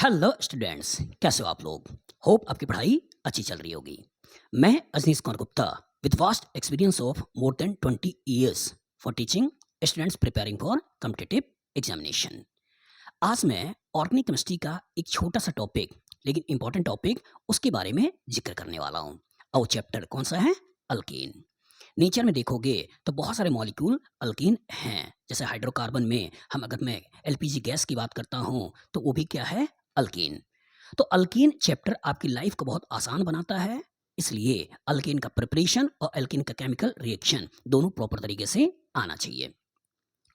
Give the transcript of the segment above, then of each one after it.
Hello students, कैसे हो आप लोग। होप आपकी पढ़ाई अच्छी चल रही होगी। मैं Ajaneesh Kumar Gupta with vast experience of more than 20 years for teaching students preparing for competitive examination. आज मैं ऑर्गेनिक केमिस्ट्री का एक छोटा सा टॉपिक लेकिन इंपॉर्टेंट टॉपिक उसके बारे में जिक्र करने वाला हूँ। और चैप्टर कौन सा है? अल्केन। नेचर में देखोगे तो बहुत सारे मॉलिक्यूल अल्केन हैं। जैसे हाइड्रोकार्बन में अगर मैं एलपीजी गैस की बात करता हूँ तो वो भी क्या है? अल्केन। तो अल्केन चैप्टर आपकी लाइफ को बहुत आसान बनाता है, इसलिए अल्केन का प्रिपरेशन और अल्केन का केमिकल रिएक्शन दोनों प्रॉपर तरीके से आना चाहिए।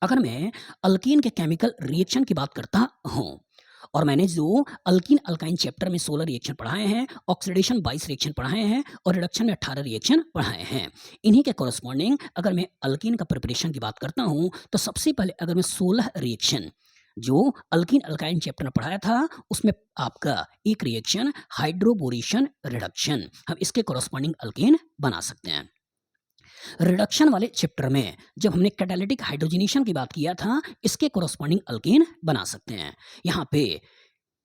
अगर मैं अल्कीन के केमिकल रिएक्शन की बात करता हूँ और मैंने जो अल्कीन अल्काइन चैप्टर में 16 रिएक्शन पढ़ाए हैं, ऑक्सीडेशन 22 रिएक्शन पढ़ाए हैं और रिडक्शन में 18 रिएक्शन पढ़ाए हैं, इन्हीं के कॉरस्पॉन्डिंग अगर मैं अल्कीन का प्रिपरेशन की बात करता हूँ तो सबसे पहले अगर मैं 16 रिएक्शन जो अल्कीन अल्काइन चैप्टर में पढ़ाया था उसमें आपका एक रिएक्शन हाइड्रोबोरेशन रिडक्शन, हम इसके कॉरस्पॉन्डिंग अल्केन बना सकते हैं। रिडक्शन वाले चैप्टर में जब हमने कैटालिटिक हाइड्रोजनेशन की बात किया था, इसके कॉरस्पॉन्डिंग अल्केन बना सकते हैं। यहाँ पे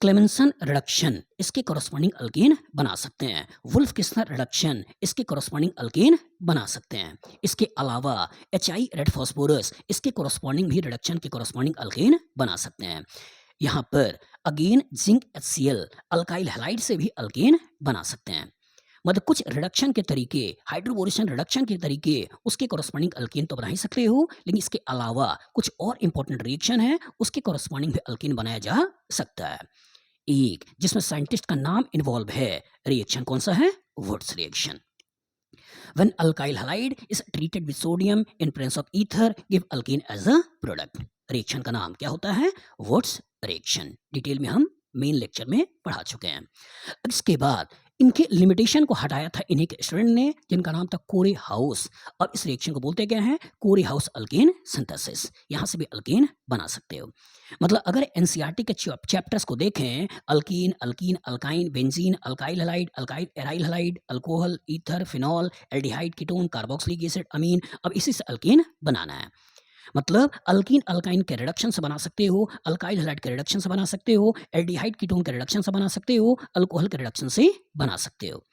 क्लेमेंसन रिडक्शन, इसके कॉरस्पॉन्डिंग अल्केन बना सकते हैं। वुल्फ किस्नर रिडक्शन, इसके कॉरस्पॉन्डिंग अल्केन बना सकते हैं। इसके अलावा HI रेड फॉस्फोरस, इसके कॉरस्पॉन्डिंग भी रिडक्शन के कॉरस्पॉन्डिंग अल्केन बना सकते हैं। यहाँ पर again zinc HCl alkyl halide से भी अल्केन बना सकते हैं। मतलब कुछ रिडक्शन के तरीके, हाइड्रोबोरेशन रिडक्शन के तरीके, उसके कॉरस्पॉन्डिंग अल्केन तो बना ही सकते हो, लेकिन इसके अलावा कुछ और इंपॉर्टेंट रिएक्शन है उसके कॉरस्पॉन्डिंग भी अल्केन बनाया जा सकता है। एक जिसमें साइंटिस्ट का नाम इन्वॉल्व है, रिएक्शन कौन सा है? Wurtz reaction. When alkyl halide is treated with sodium in presence of ether, give alkene as a product. Reaction का नाम क्या होता है? Wurtz reaction. डिटेल में हम मेन लेक्चर में पढ़ा चुके हैं। इसके बाद इनके लिमिटेशन को हटाया था इन्हीं के स्टूडेंट ने, जिनका नाम था कोरे हाउस, और इस रिएक्शन को बोलते क्या हैं? कोरे हाउस अल्केन सिंथेसिस। यहाँ से भी अल्केन बना सकते हो। मतलब अगर एनसीईआरटी के चैप्टर्स को देखें, alkene, alkene, alkyne, benzene, alkyl halide, alkyl aryl halide, alcohol, ether, phenol, aldehyde, ketone, carboxylic acid, amine, अब इसी से अल्केन बनाना है। मतलब अल्कीन अल्काइन के रिडक्शन से बना सकते हो, अल्काइल हैलाइड के रिडक्शन से बना सकते हो, एल्डिहाइड कीटोन के रिडक्शन से बना सकते हो, अल्कोहल के रिडक्शन से बना सकते हो।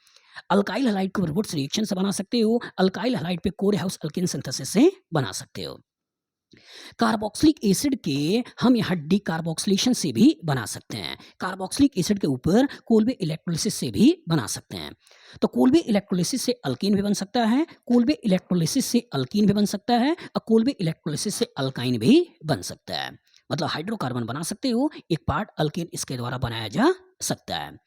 अल्काइल हैलाइड को वुड्स रिएक्शन से बना सकते हो, अल्काइल हैलाइड पे कोरे हाउस अल्केन सिंथेसिस से बना सकते हो। कार्बोक्सिलिक एसिड के हम यहाँ डीकार्बोक्सिलेशन से भी बना सकते हैं। कार्बोक्सिलिक एसिड के ऊपर कोल्बे इलेक्ट्रोलिसिस से भी बना सकते हैं। तो कोल्बे इलेक्ट्रोलिसिस से अल्कीन भी बन सकता है, कोल्बे इलेक्ट्रोलिसिस से अल्कीन भी बन सकता है और कोल्बे इलेक्ट्रोलिसिस से अल्काइन भी बन सकता है। मतलब हाइड्रोकार्बन बना सकते हो, एक पार्ट अल्कीन इसके द्वारा बनाया जा सकता है।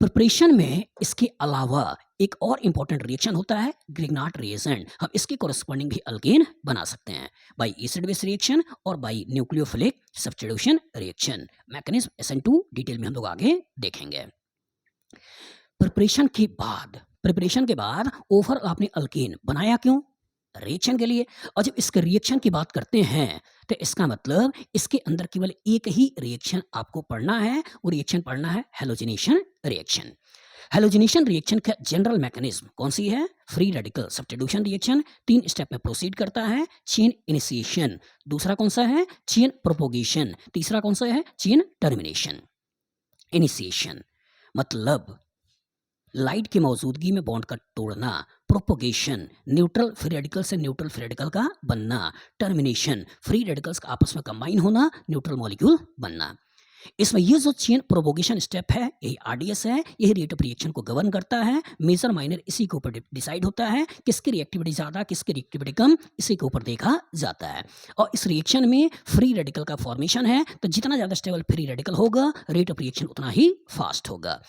प्रिपरेशन में इसके अलावा एक और इंपॉर्टेंट रिएक्शन होता है ग्रिग्नाट रिएजेंट, हम इसके कॉरस्पॉन्डिंग भी अल्केन बना सकते हैं बाय एसिड बेस रिएक्शन और by nucleophilic substitution reaction. Mechanism SN2 detail में हम लोग आगे देखेंगे। प्रिपरेशन के बाद ओवरऑल आपने अल्केन बनाया क्यों? रिएक्शन के लिए। और जब इसके रिएक्शन की बात करते हैं तो इसका मतलब इसके अंदर केवल एक ही रिएक्शन आपको पढ़ना है, वो रिएक्शन पढ़ना है हैलोजिनेशन रिएक्शन। हैलोजिनेशन रिएक्शन का जनरल मैकेनिज्म कौन सी है? Free radical substitution reaction 3 step में प्रोसीड करता है। चेन इनिशिएशन, दूसरा कौन सा है? चेन प्रोपोगेशन, तीसरा कौन सा है? Chain termination. इनिशिएशन मतलब लाइट की मौजूदगी में बॉन्ड का तोड़ना, प्रोपोगेशन न्यूट्रल फ्री रेडिकल से न्यूट्रल फ्री रेडिकल का बनना, टर्मिनेशन फ्री रेडिकल्स का आपस में कंबाइन होना, न्यूट्रल मॉलिक्यूल बनना। इसमें ये जो चेन प्रोपोगेशन स्टेप है यही RDS है, यही रेट ऑफ रिएक्शन को गवर्न करता है। मेजर माइनर इसी के ऊपर डिसाइड होता है, किसकी रिएक्टिविटी ज़्यादा किसकी रिएक्टिविटी कम, इसी के ऊपर देखा जाता है। और इस रिएक्शन में फ्री रेडिकल का फॉर्मेशन है, तो जितना ज़्यादा स्टेबल फ्री रेडिकल होगा रेट ऑफ रिएक्शन उतना ही फास्ट होगा।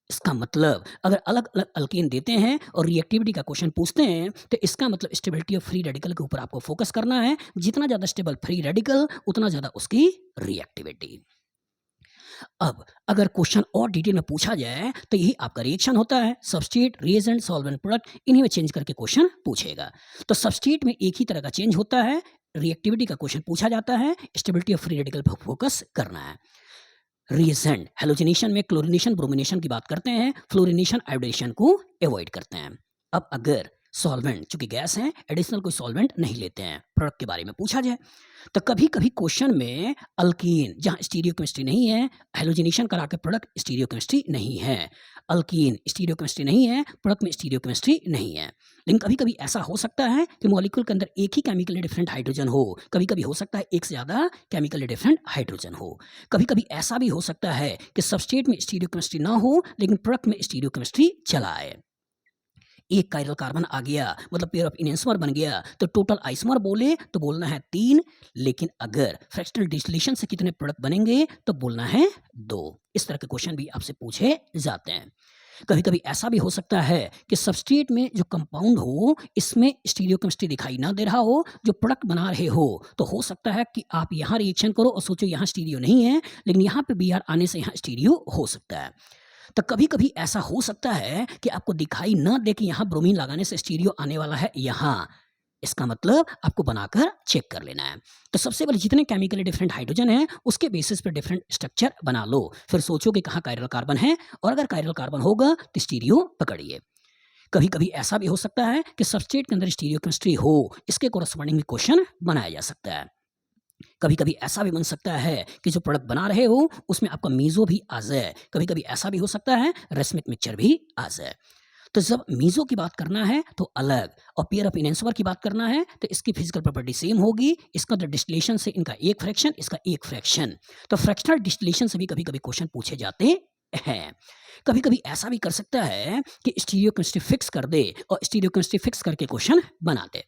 इसका मतलब अगर अलग अलग अल्केन देते हैं और रिएक्टिविटी का क्वेश्चन पूछते हैं तो इसका मतलब स्टेबिलिटी ऑफ फ्री रेडिकल के ऊपर आपको फोकस करना है। जितना ज़्यादा स्टेबल फ्री रेडिकल उतना ज़्यादा उसकी रिएक्टिविटी। अब अगर क्वेश्चन और डिटेल में पूछा जाए तो यही आपका रिएक्शन होता है। सबस्ट्रेट, रिएजेंट, सॉल्वेंट, प्रोडक्ट, इन्हीं में चेंज करके क्वेश्चन पूछेगा। तो सबस्ट्रेट में एक ही तरह का चेंज होता है, रिएक्टिविटी का क्वेश्चन पूछा जाता है, स्टेबिलिटी ऑफ फ्री रेडिकल पर फोकस करना है। रिएजेंट हैलोजिनेशन में क्लोरीनेशन ब्रोमिनेशन की बात करते हैं, फ्लोरीनेशन आयोडाइजेशन को अवॉइड करते हैं। अब अगर सॉल्वेंट, चूंकि गैस हैं, एडिशनल कोई सॉल्वेंट नहीं लेते हैं, प्रोडक्ट के बारे में पूछा जाए तो कभी कभी क्वेश्चन में अल्कीन, जहाँ स्टीरियोकेमिस्ट्री नहीं है, हेलोजिनेशन करा के प्रोडक्ट स्टीरियोकेमिस्ट्री नहीं है, अल्कीन स्टीरियोकेमिस्ट्री नहीं है, प्रोडक्ट में स्टीरियोकेमिस्ट्री नहीं है। लेकिन कभी कभी ऐसा हो सकता है कि मॉलिक्यूल के अंदर एक ही केमिकली डिफरेंट हाइड्रोजन हो, कभी कभी हो सकता है एक से ज़्यादा केमिकली डिफरेंट हाइड्रोजन हो, कभी कभी ऐसा भी हो सकता है कि सबस्ट्रेट में स्टीरियोकेमिस्ट्री ना हो लेकिन प्रोडक्ट में स्टीरियोकेमिस्ट्री चला आए। एक कायरल कार्बन आ गया मतलब पेयर ऑफ इनेंसमर बन गया तो टोटल आइसमर बोले तो बोलना है 3, लेकिन अगर फ्रैक्शनल डिस्टिलेशन से कितने प्रोडक्ट बनेंगे तो बोलना है 2। इस तरह के क्वेश्चन भी आपसे पूछे जाते हैं। कभी कभी ऐसा भी हो सकता है कि सबस्ट्रेट में जो कंपाउंड हो इसमें स्टीरियोकेमिस्ट्री दिखाई ना दे रहा हो, जो प्रोडक्ट बना रहे हो तो हो सकता है कि आप यहाँ रिएक्शन करो और सोचो यहाँ स्टीरियो नहीं है, लेकिन यहाँ पे बी आर आने से यहाँ स्टीरियो हो सकता है। तो कभी कभी ऐसा हो सकता है कि आपको दिखाई ना दे कि यहाँ ब्रोमीन लगाने से स्टीरियो आने वाला है यहाँ, इसका मतलब आपको बनाकर चेक कर लेना है। तो सबसे पहले जितने केमिकली डिफरेंट हाइड्रोजन है उसके बेसिस पर डिफरेंट स्ट्रक्चर बना लो, फिर सोचो कि कहाँ कायरल कार्बन है और अगर कायरल कार्बन होगा तो स्टीरियो पकड़िए। कभी कभी ऐसा भी हो सकता है कि सबस्ट्रेट के अंदर स्टीरियोकेमिस्ट्री हो, इसके कोरस्पॉन्डिंग भी क्वेश्चन बनाया जा सकता है। कभी कभी ऐसा भी बन सकता है कि जो प्रोडक्ट बना रहे हो उसमें आपका मीजो भी आ जाए, कभी कभी ऐसा भी हो सकता है रेसमिक मिक्सचर भी आ जाए। तो जब मीजो की बात करना है तो अलग, और पेयर ऑफ इनेंसमर की बात करना है तो इसकी फिजिकल प्रॉपर्टी सेम होगी, इसका तो डिस्टिलेशन से इनका एक फ्रैक्शन, इसका एक फ्रैक्शन, तो फ्रैक्शनल डिस्टिलेशन से भी कभी कभी क्वेश्चन पूछे जाते हैं। कभी कभी ऐसा भी कर सकता है कि स्टीरियोकेमिस्ट्री फिक्स कर दे और स्टीरियोकेमिस्ट्री फिक्स करके क्वेश्चन बनाते।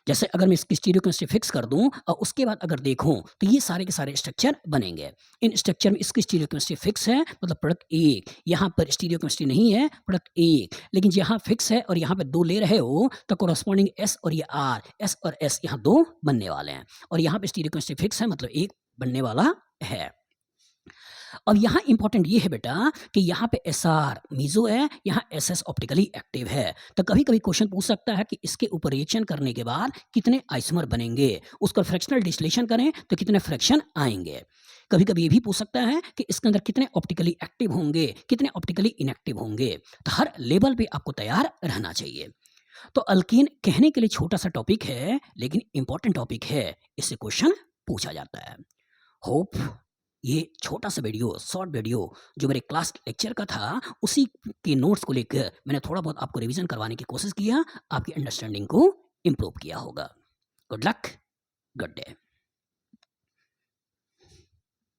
जैसे अगर मैं इसकी स्टीरियोकेमिस्ट्री फिक्स कर दूं और उसके बाद अगर देखूं तो ये सारे के सारे स्ट्रक्चर बनेंगे। इन स्ट्रक्चर में इसकी स्टीरियोकेमिस्ट्री फिक्स है मतलब प्रोडक्ट 1, यहाँ पर स्टीरियोकेमिस्ट्री नहीं है प्रोडक्ट 1, लेकिन यहाँ फिक्स है और यहाँ पे 2 ले रहे हो तो कोरस्पॉन्डिंग एस और ये आर, एस और एस यहाँ 2 बनने वाले हैं, और यहाँ पे स्टीरियोकेमिस्ट्री फिक्स है मतलब 1 बनने वाला है। अब यहाँ इंपॉर्टेंट ये है बेटा कि यहाँ पे एस आर मीजो है, यहाँ एस एस ऑप्टिकली एक्टिव है, तो कभी कभी क्वेश्चन पूछ सकता है कि इसके ऊपर रिएक्शन करने के बाद कितने आइसोमर बनेंगे, उसका फ्रैक्शनल डिस्टिलेशन करें तो कितने फ्रैक्शन आएंगे। कभी कभी ये भी पूछ सकता है कि इसके अंदर कितने ऑप्टिकली एक्टिव होंगे, कितने ऑप्टिकली इनएक्टिव होंगे, तो हर लेवल पे आपको तैयार रहना चाहिए। तो अल्कीन कहने के लिए छोटा सा टॉपिक है लेकिन इंपॉर्टेंट टॉपिक है, इससे क्वेश्चन पूछा जाता है। होप ये छोटा सा वीडियो, शॉर्ट वीडियो जो मेरे क्लास लेक्चर का था उसी के नोट्स को लेकर मैंने थोड़ा बहुत आपको रिवीजन करवाने की कोशिश किया, आपकी अंडरस्टैंडिंग को इम्प्रूव किया होगा। Good luck, good day.